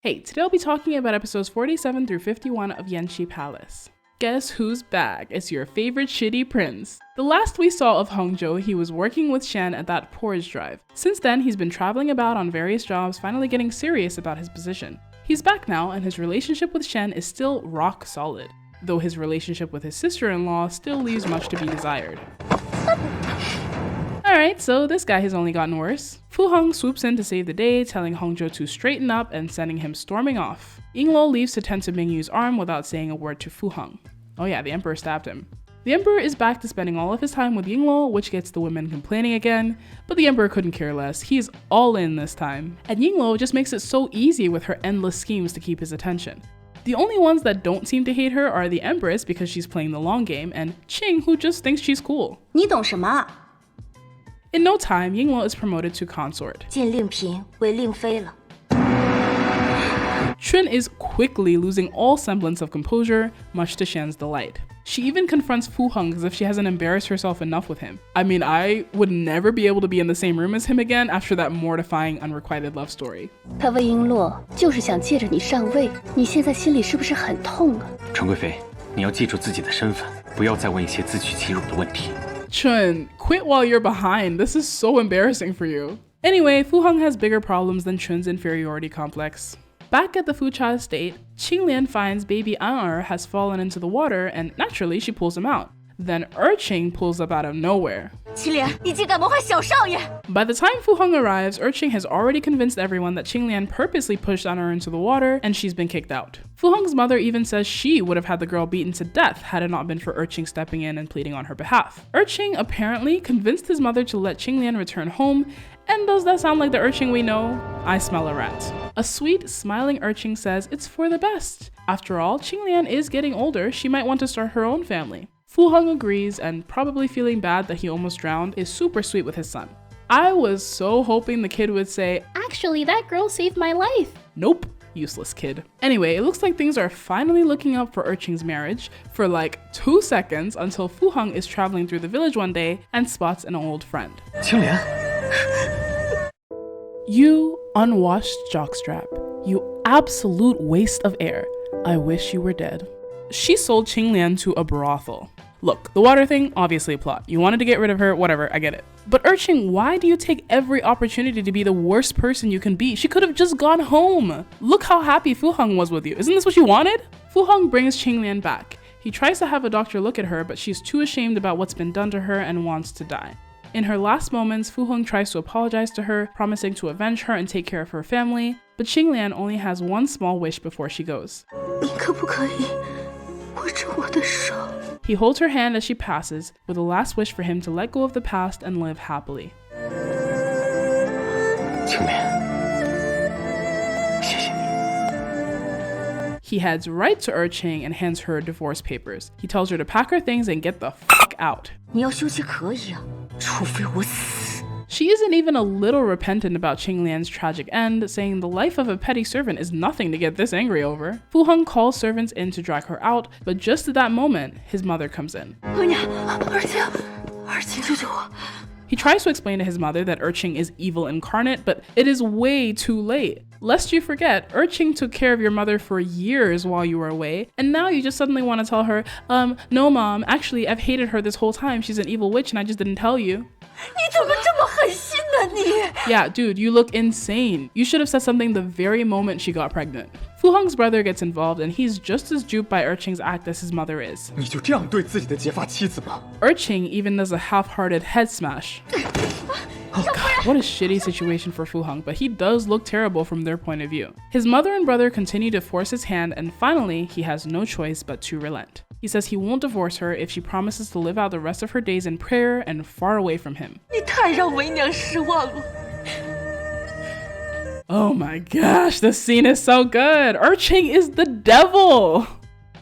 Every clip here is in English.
Hey, today I'll be talking about episodes 47 through 51 of YanXi Palace. Guess who's back? It's your favorite shitty prince. The last we saw of Hongzhou, he was working with Shen at that porridge drive. Since then, he's been traveling about on various jobs, finally getting serious about his position. He's back now, and his relationship with Shen is still rock solid, though his relationship with his sister-in-law still leaves much to be desired. Alright, so this guy has only gotten worse. Fu Hong swoops in to save the day, telling Hongzhou to straighten up and sending him storming off. Yingluo leaves to tend to Mingyu's arm without saying a word to Fu Hong. Oh yeah, the emperor stabbed him. The emperor is back to spending all of his time with Yingluo, which gets the women complaining again, but the emperor couldn't care less. He's all in this time. And Yingluo just makes it so easy with her endless schemes to keep his attention. The only ones that don't seem to hate her are the empress because she's playing the long game, and Qing, who just thinks she's cool. 你懂什么? In no time, Yingluo is promoted to consort. 晋令嫔为令妃了. Chun is quickly losing all semblance of composure, much to Shen's delight. She even confronts Fu Hong as if she hasn't embarrassed herself enough with him. I mean, I would never be able to be in the same room as him again after that mortifying unrequited love story. 他问璎珞就是想借着你上位，你现在心里是不是很痛啊？陈贵妃，你要记住自己的身份，不要再问一些自取其辱的问题。 Chun, quit while you're behind. This is so embarrassing for you. Anyway, Fu Hong has bigger problems than Chun's inferiority complex. Back at the Fucha estate, Qinglian finds baby An has fallen into the water and naturally she pulls him out. Then Erqing pulls up out of nowhere. 祁连，你竟敢谋害小少爷！ By the time Fu Hong arrives, Erqing has already convinced everyone that Qinglian purposely pushed An into the water and she's been kicked out. Fu Hong's mother even says she would have had the girl beaten to death had it not been for Erqing stepping in and pleading on her behalf. Erqing apparently convinced his mother to let Qinglian return home, and does that sound like the Erqing we know? I smell a rat. A sweet, smiling Erqing says it's for the best. After all, Qinglian is getting older, she might want to start her own family. Fu Hong agrees and, probably feeling bad that he almost drowned, is super sweet with his son. I was so hoping the kid would say, "Actually, that girl saved my life." Nope, useless kid. Anyway, it looks like things are finally looking up for Erqing's marriage for like 2 seconds until Fu Hong is traveling through the village one day and spots an old friend. 青莲， You unwashed jockstrap. You absolute waste of air. I wish you were dead. She sold Qinglian to a brothel. Look, the water thing, obviously a plot. You wanted to get rid of her, whatever, I get it. But Erqing, why do you take every opportunity to be the worst person you can be? She could have just gone home. Look how happy Fu Hong was with you. Isn't this what you wanted? Fu Hong brings Qinglian back. He tries to have a doctor look at her, but she's too ashamed about what's been done to her and wants to die. In her last moments, Fu Hong tries to apologize to her, promising to avenge her and take care of her family, but Qinglian only has one small wish before she goes. 你可不可以握着我的手？ He holds her hand as she passes, with a last wish for him to let go of the past and live happily. 青莲，谢谢你。 He heads right to Erqing and hands her divorce papers. He tells her to pack her things and get the fuck out. 你要休息可以啊，除非我死。 She isn't even a little repentant about Qinglian's tragic end, saying the life of a petty servant is nothing to get this angry over. Fu Hong calls servants in to drag her out, but just at that moment, his mother comes in. 额娘，Erqing，救救我！ He tries to explain to his mother that Erqing is evil incarnate, but it is way too late. Lest you forget, Erqing took care of your mother for years while you were away, and now you just suddenly want to tell her, no mom, actually I've hated her this whole time, she's an evil witch and I just didn't tell you. 你怎么这么狠心呢你？ Yeah, dude, you look insane. You should have said something the very moment she got pregnant. Fu Hong's brother gets involved and he's just as duped by Erqing's act as his mother is. 你就这样对自己的结发妻子吗？ Erqing even does a half-hearted head smash. Oh god, what a shitty situation for Fu Hong, but he does look terrible from their point of view. His mother and brother continue to force his hand and finally, he has no choice but to relent. He says he won't divorce her if she promises to live out the rest of her days in prayer and far away from him. 你太让为娘失望了。 Oh my gosh, this scene is so good! Erqing is the devil!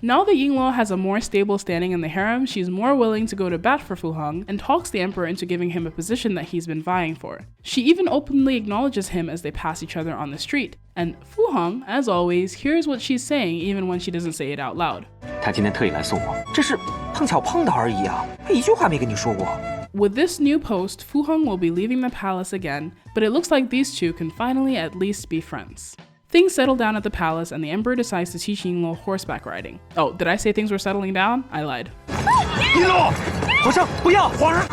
Now that Yingluo has a more stable standing in the harem, she's more willing to go to bat for Fu Hong and talks the emperor into giving him a position that he's been vying for. She even openly acknowledges him as they pass each other on the street. And Fu Hong, as always, hears what she's saying even when she doesn't say it out loud. 他今天特意来送我，这是碰巧碰到而已啊，一句话没跟你说过。 With this new post, Fu Hong will be leaving the palace again, but it looks like these two can finally at least be friends. Things settle down at the palace and the emperor decides to teach Yingluo horseback riding. Oh, did I say things were settling down? I lied. 一路，皇上不要，皇上。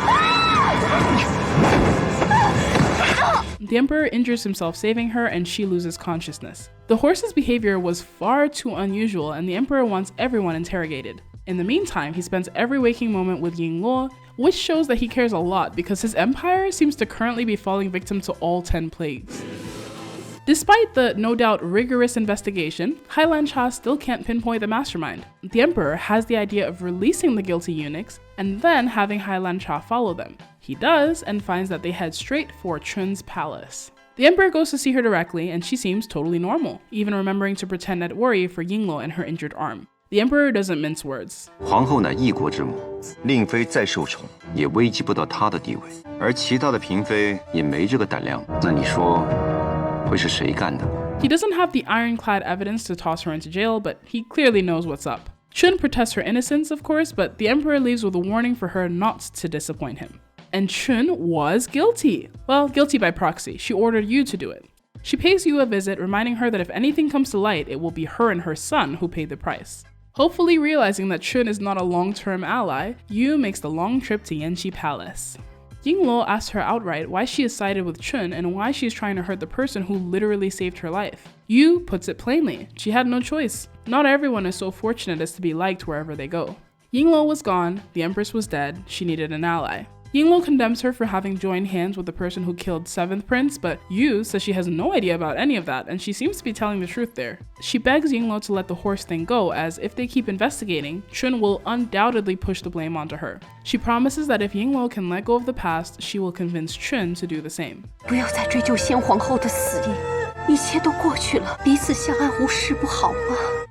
The emperor injures himself saving her and she loses consciousness. The horse's behavior was far too unusual and the emperor wants everyone interrogated. In the meantime, he spends every waking moment with Yingluo, which shows that he cares a lot because his empire seems to currently be falling victim to all 10 plagues. Despite the no doubt rigorous investigation, YanXi still can't pinpoint the mastermind. The emperor has the idea of releasing the guilty eunuchs and then having YanXi follow them. He does and finds that they head straight for Chun's palace. The emperor goes to see her directly and she seems totally normal, even remembering to pretend at worry for Yingluo and her injured arm. The emperor doesn't mince words. 皇后乃一国之母，令妃再受宠，也危及不到她的地位，而其他的嫔妃也没这个胆量。那你说，会是谁干的？ He doesn't have the ironclad evidence to toss her into jail, but he clearly knows what's up. Chun protests her innocence, of course, but the emperor leaves with a warning for her not to disappoint him. And Chun was guilty. Well, guilty by proxy. She ordered Yu to do it. She pays Yu a visit, reminding her that if anything comes to light, it will be her and her son who paid the price. Hopefully realizing that Chun is not a long-term ally, Yu makes the long trip to YanXi Palace. Yingluo asks her outright why she is sided with Chun and why she is trying to hurt the person who literally saved her life. Yu puts it plainly, she had no choice. Not everyone is so fortunate as to be liked wherever they go. Yingluo was gone, the empress was dead, she needed an ally. Yingluo condemns her for having joined hands with the person who killed 7th Prince, but Yu says she has no idea about any of that, and she seems to be telling the truth there. She begs Yingluo to let the horse thing go, as if they keep investigating, Chun will undoubtedly push the blame onto her. She promises that if Yingluo can let go of the past, she will convince Chun to do the same. 不要再追究先皇后的死因，一切都过去了，彼此相爱无事不好吗？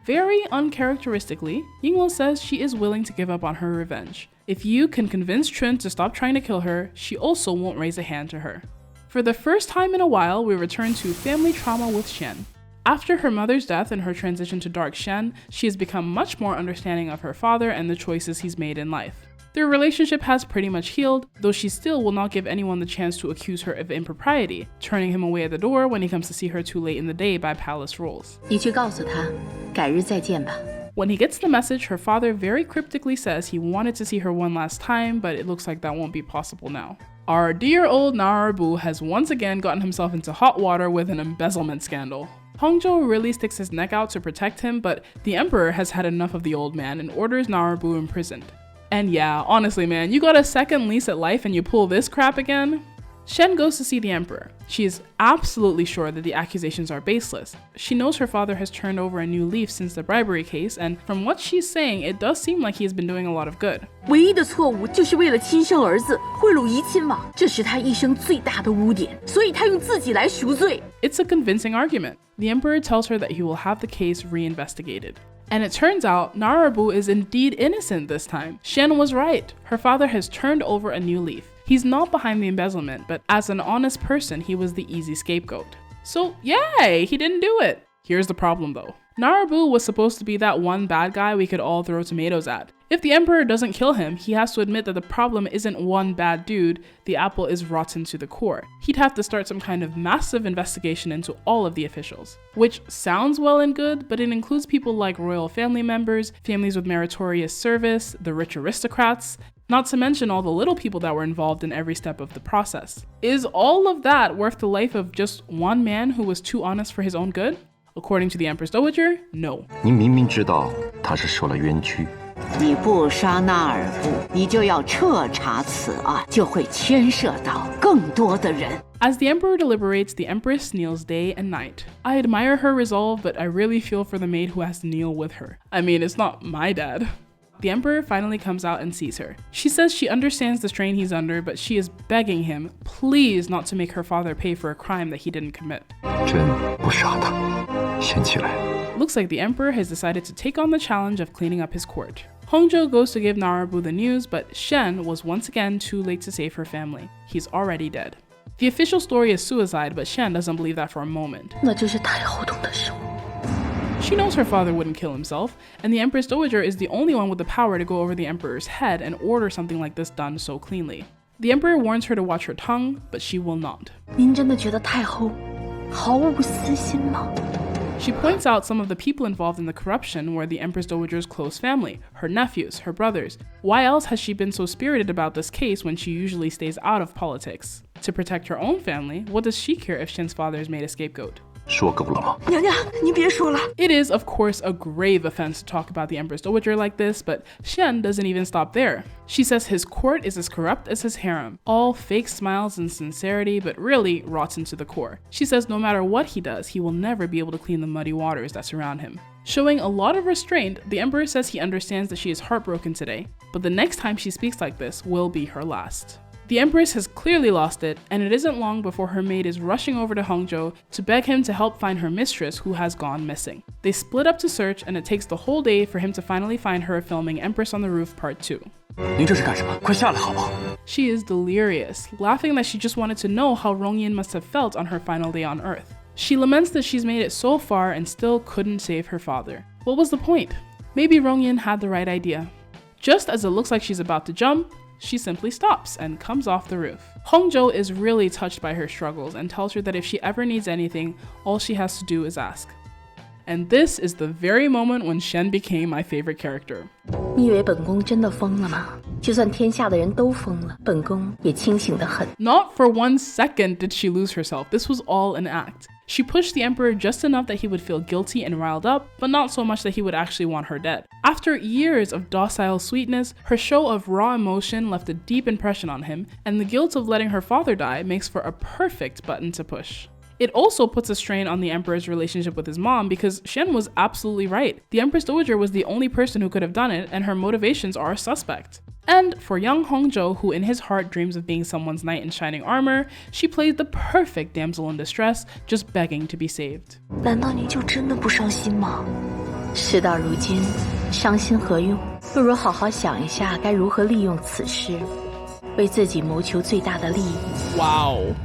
Very uncharacteristically, Yingluo says she is willing to give up on her revenge. If Yu can convince Chun to stop trying to kill her, she also won't raise a hand to her. For the first time in a while, we return to family trauma with Shen. After her mother's death and her transition to Dark Shen, she has become much more understanding of her father and the choices he's made in life. Their relationship has pretty much healed, though she still will not give anyone the chance to accuse her of impropriety, turning him away at the door when he comes to see her too late in the day by palace rules. 你去告诉他，改日再见吧。 When he gets the message, her father very cryptically says he wanted to see her one last time, but it looks like that won't be possible now. Our dear old Narabu has once again gotten himself into hot water with an embezzlement scandal. Hongzhou really sticks his neck out to protect him, but the emperor has had enough of the old man and orders Narabu imprisoned. And yeah, honestly man, you got a second lease at life and you pull this crap again? Shen goes to see the emperor. She is absolutely sure that the accusations are baseless. She knows her father has turned over a new leaf since the bribery case, and from what she's saying, it does seem like he has been doing a lot of good. 唯一的错误就是为了亲生儿子贿赂怡亲王，这是他一生最大的污点，所以他用自己来赎罪。 It's a convincing argument. The emperor tells her that he will have the case reinvestigated. And it turns out Narabu is indeed innocent this time. Shen was right. Her father has turned over a new leaf. He's not behind the embezzlement, but as an honest person, he was the easy scapegoat. So yay, he didn't do it. Here's the problem though. Narabu was supposed to be that one bad guy we could all throw tomatoes at. If the emperor doesn't kill him, he has to admit that the problem isn't one bad dude, the apple is rotten to the core. He'd have to start some kind of massive investigation into all of the officials. Which sounds well and good, but it includes people like royal family members, families with meritorious service, the rich aristocrats, not to mention all the little people that were involved in every step of the process. Is all of that worth the life of just one man who was too honest for his own good? According to the Empress Dowager, no. 您明明知道他是受了冤屈，你不杀纳尔布，你就要彻查此案，就会牵涉到更多的人。 As the emperor deliberates, the empress kneels day and night. I admire her resolve, but I really feel for the maid who has to kneel with her. I mean, it's not my dad. The emperor finally comes out and sees her. She says she understands the strain he's under, but she is begging him, please not to make her father pay for a crime that he didn't commit. 朕不杀他，先起来。 Looks like the emperor has decided to take on the challenge of cleaning up his court. Hongzhou goes to give Narabu the news, but Shen was once again too late to save her family. He's already dead. The official story is suicide, but Shen doesn't believe that for a moment. 那就是太后动的手。 She knows her father wouldn't kill himself, and the Empress Dowager is the only one with the power to go over the emperor's head and order something like this done so cleanly. The emperor warns her to watch her tongue, but she will not. 您真的觉得太后毫无私心吗？ She points out some of the people involved in the corruption were the Empress Dowager's close family, her nephews, her brothers. Why else has she been so spirited about this case when she usually stays out of politics? To protect her own family, what does she care if Shen's father is made a scapegoat? 说够了吗？娘娘，你别说了。 It is, of course, a grave offense to talk about the Empress Dowager like this, but Shen doesn't even stop there. She says his court is as corrupt as his harem, all fake smiles and sincerity, but really rotten to the core. She says no matter what he does, he will never be able to clean the muddy waters that surround him. Showing a lot of restraint, the Emperor says he understands that she is heartbroken today, but the next time she speaks like this will be her last. The Empress has clearly lost it, and it isn't long before her maid is rushing over to Hongzhou to beg him to help find her mistress who has gone missing. They split up to search, and it takes the whole day for him to finally find her filming Empress on the Roof Part 2. 您这是干什么？快下来好不好？ She is delirious, laughing that she just wanted to know how Rongyin must have felt on her final day on Earth. She laments that she's made it so far and still couldn't save her father. What was the point? Maybe Rongyin had the right idea. Just as it looks like she's about to jump, she simply stops and comes off the roof. Hongzhou is really touched by her struggles and tells her that if she ever needs anything, all she has to do is ask. And this is the very moment when Shen became my favorite character. 你以为本宫真的疯了吗？就算天下的人都疯了，本宫也清醒得很。 Not for 1 second did she lose herself. This was all an act. She pushed the Emperor just enough that he would feel guilty and riled up, but not so much that he would actually want her dead. After years of docile sweetness, her show of raw emotion left a deep impression on him, and the guilt of letting her father die makes for a perfect button to push. It also puts a strain on the Emperor's relationship with his mom because Shen was absolutely right. The Empress Dowager was the only person who could have done it, and her motivations are suspect. And for young Hongzhou, who in his heart dreams of being someone's knight in shining armor, she played the perfect damsel in distress, just begging to be saved. 难道你就真的不伤心吗？事到如今，伤心何用？不如好好想一下该如何利用此事，为自己谋求最大的利益。 Wow.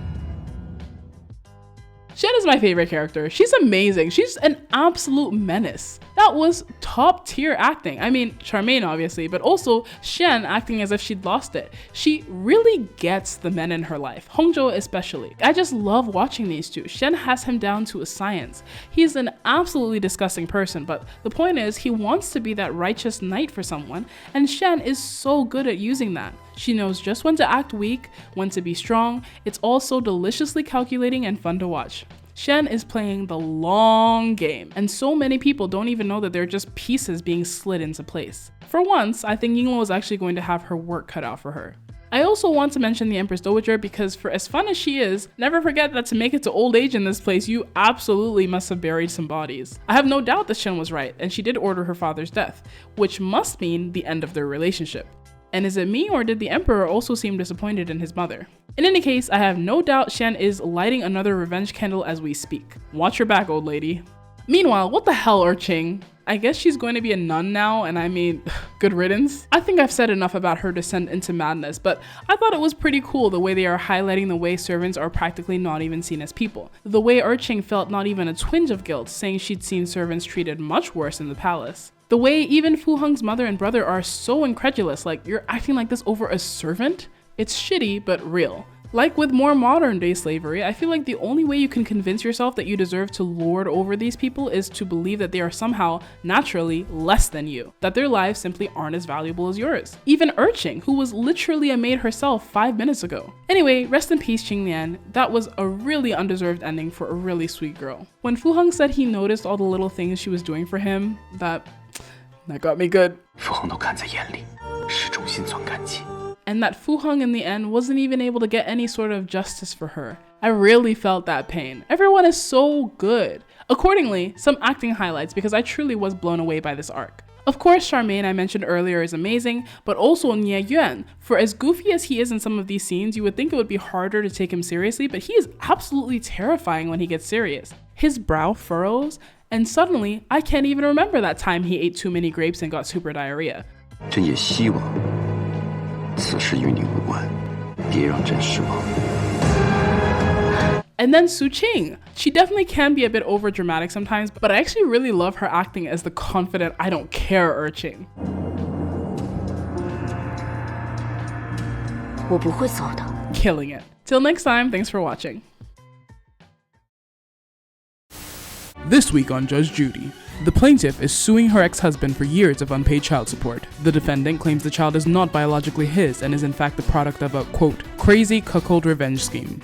Shen is my favorite character. She's amazing. She's an absolute menace. That was top tier acting. I mean, Charmaine obviously, but also Shen acting as if she'd lost it. She really gets the men in her life, Hongzhou especially. I just love watching these two. Shen has him down to a science. He's an absolutely disgusting person, but the point is he wants to be that righteous knight for someone, and Shen is so good at using that. She knows just when to act weak, when to be strong. It's all so deliciously calculating and fun to watch. Shen is playing the long game, and so many people don't even know that they're just pieces being slid into place. For once, I think Yingluo is actually going to have her work cut out for her. I also want to mention the Empress Dowager because for as fun as she is, never forget that to make it to old age in this place, you absolutely must have buried some bodies. I have no doubt that Shen was right, and she did order her father's death, which must mean the end of their relationship. And is it me, or did the Emperor also seem disappointed in his mother? In any case, I have no doubt Shen is lighting another revenge candle as we speak. Watch your back, old lady. Meanwhile, what the hell, Erqing? I guess she's going to be a nun now, and I mean, good riddance. I think I've said enough about her descent into madness, but I thought it was pretty cool the way they are highlighting the way servants are practically not even seen as people. The way Erqing felt not even a twinge of guilt, saying she'd seen servants treated much worse in the palace. The way even Fu Heng's mother and brother are so incredulous, like, you're acting like this over a servant? It's shitty, but real. Like with more modern day slavery, I feel like the only way you can convince yourself that you deserve to lord over these people is to believe that they are somehow naturally less than you, that their lives simply aren't as valuable as yours. Even Erqing, who was literally a maid herself 5 minutes ago. Anyway, rest in peace Qing Lian. That was a really undeserved ending for a really sweet girl. When Fu Heng said he noticed all the little things she was doing for him, that got me good. 傅恒都看在眼里，始终心存感激。 And that Fu Heng in the end wasn't even able to get any sort of justice for her. I really felt that pain. Everyone is so good. Accordingly, some acting highlights because I truly was blown away by this arc. Of course, Charmaine I mentioned earlier is amazing, but also Nie Yuan. For as goofy as he is in some of these scenes, you would think it would be harder to take him seriously, but he is absolutely terrifying when he gets serious. His brow furrows, and suddenly, I can't even remember that time he ate too many grapes and got super diarrhea. 朕也希望此事与你无关，别让朕失望。 And then Su Qing. She definitely can be a bit over dramatic sometimes, but I actually really love her acting as the confident, I don't care Erqing. 我不会走的。 Killing it. Till next time, thanks for watching. This week on Judge Judy, the plaintiff is suing her ex-husband for years of unpaid child support. The defendant claims the child is not biologically his and is in fact the product of a, quote, crazy cuckold revenge scheme.